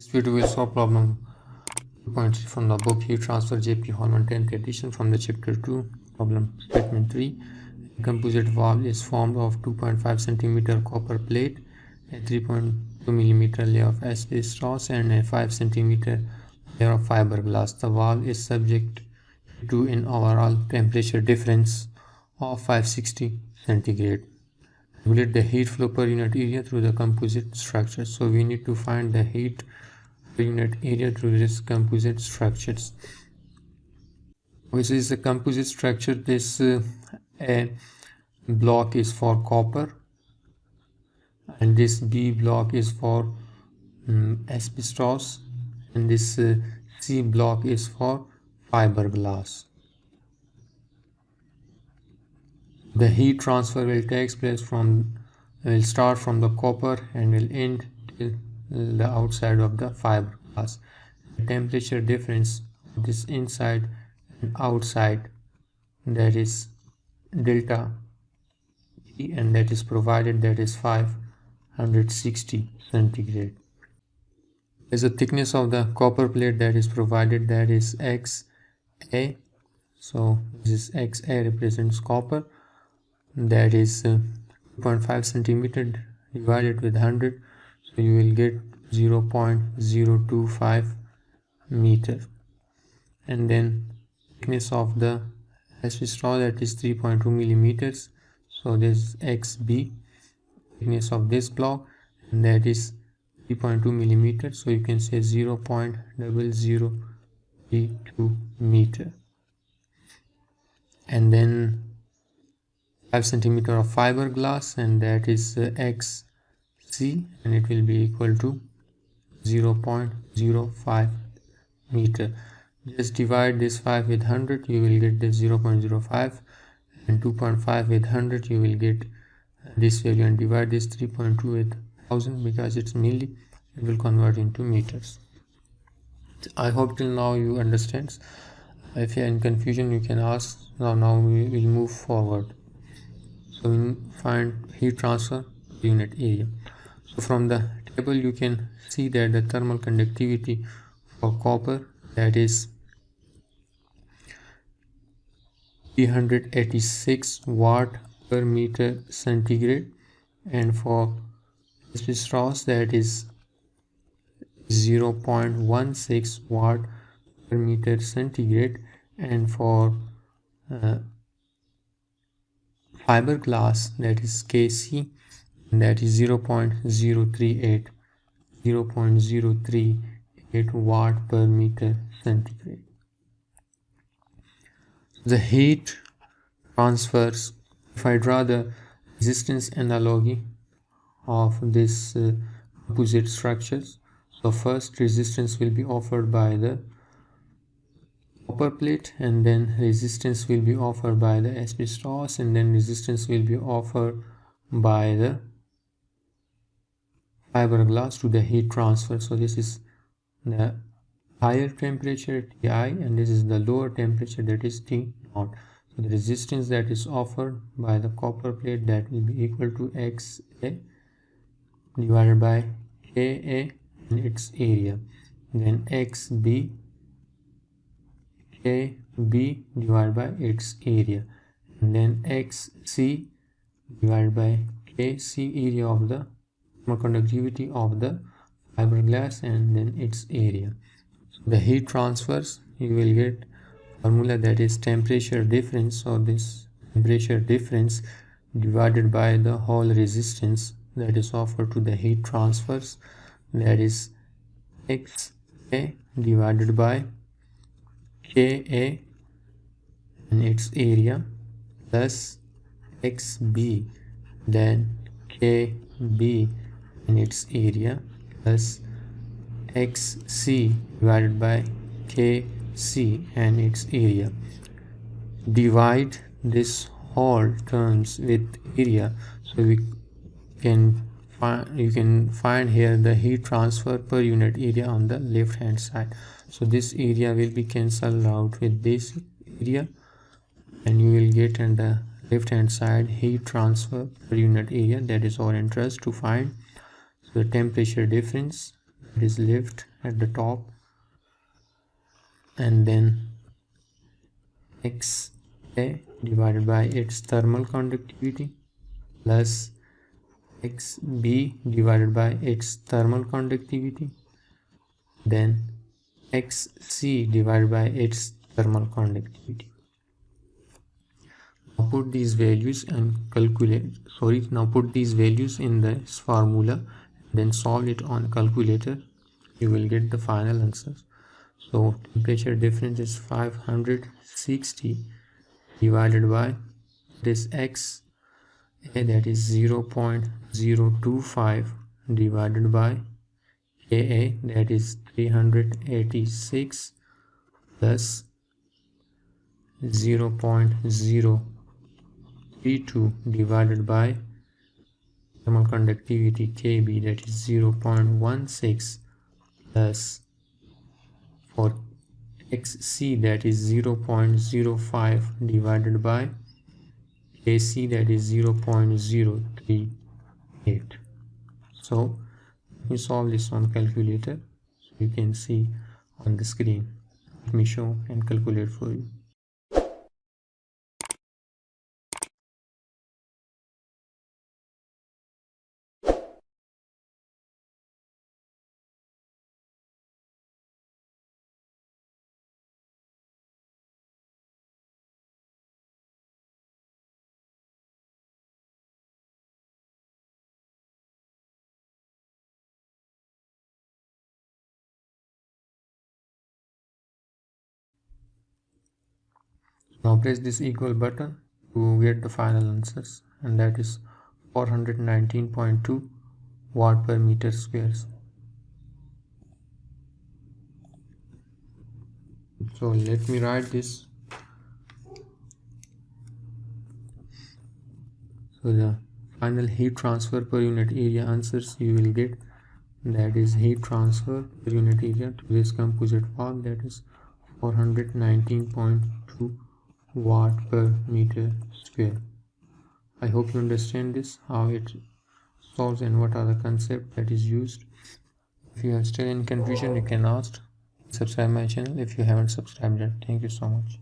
This video will solve problem 2.3 from the book Heat Transfer J.P Holman 10th edition from the chapter 2 problem statement 3. A composite valve is formed of 2.5 cm copper plate, a 3.2 mm layer of asbestos and a 5 cm layer of fiberglass. The valve is subject to an overall temperature difference of 560 centigrade. Regulate the heat flow per unit area through the composite structure. So we need to find the heat per unit area through this composite structures. Which is a composite structure. This A block is for copper and this B block is for asbestos and this C block is for fiberglass. The heat transfer will start from the copper and will end till the outside of the fiberglass. The temperature difference of this inside and outside, that is delta E, and that is provided, that is 560 centigrade. As the thickness of the copper plate that is provided, that is XA. So this XA represents copper, that is 2.5 centimeter divided with 100, so you will get 0.025 meter. And then thickness of the asbestos, that is 3.2 millimeters, so this XB, thickness of this block, and that is 3.2 millimeters, so you can say 0.0032 meter. And then 5 centimeter of fiberglass, and that is XC, and it will be equal to 0.05 meter. Just divide this 5 with 100, you will get this 0.05, and 2.5 with 100, you will get this value, and divide this 3.2 with 1000 because it's milli, it will convert into meters. I hope till now you understand. If you are in confusion, you can ask. Now we will move forward. So we find heat transfer unit area. So from the table you can see that the thermal conductivity for copper, that is 386 watt per meter centigrade, and for asbestos that is 0.16 watt per meter centigrade, and for fiberglass that is Kc, that is 0.038 watt per meter centigrade. The heat transfers, if I draw the resistance analogy of this composite structures, so first resistance will be offered by the copper plate, and then resistance will be offered by the asbestos, and then resistance will be offered by the fiberglass to the heat transfer. So this is the higher temperature Ti, and this is the lower temperature, that is T naught. So the resistance that is offered by the copper plate, that will be equal to XA divided by Ka and its area, then XB KB divided by its area, and then XC divided by KC, area of the conductivity of the fiberglass, and then its area. So the heat transfers, you will get formula, that is temperature difference, or this temperature difference divided by the whole resistance that is offered to the heat transfers, that is XA divided by Ka and its area plus XB, then KB and its area plus XC divided by KC and its area. Divide this whole terms with area, so you can find here the heat transfer per unit area on the left hand side. So this area will be cancelled out with this area, and you will get on the left hand side heat transfer per unit area. That is our interest to find. So the temperature difference it is left at the top, and then XA divided by its thermal conductivity plus XB divided by its thermal conductivity, then XC divided by its thermal conductivity. Now put these values and now put these values in this formula, then solve it on calculator. You will get the final answer. So temperature difference is 560 divided by this X, that is 0.025 divided by Ka, that is 386 plus 0.032 divided by thermal conductivity Kb, that is 0.16 plus for Xc, that is 0.05 divided by Kc, that is 0.038. So you solve this on calculator, so you can see on the screen. Let me show and calculate for you. Now press this equal button to get the final answers, and that is 419.2 watt per meter squares. So let me write this. So the final heat transfer per unit area answers you will get, that is heat transfer per unit area to this composite wall, that is 419.2 watt per meter square. I hope you understand this, how it solves and what are the concepts that is used. If you are still in confusion, you can ask. Subscribe my channel if you haven't subscribed yet. Thank you so much.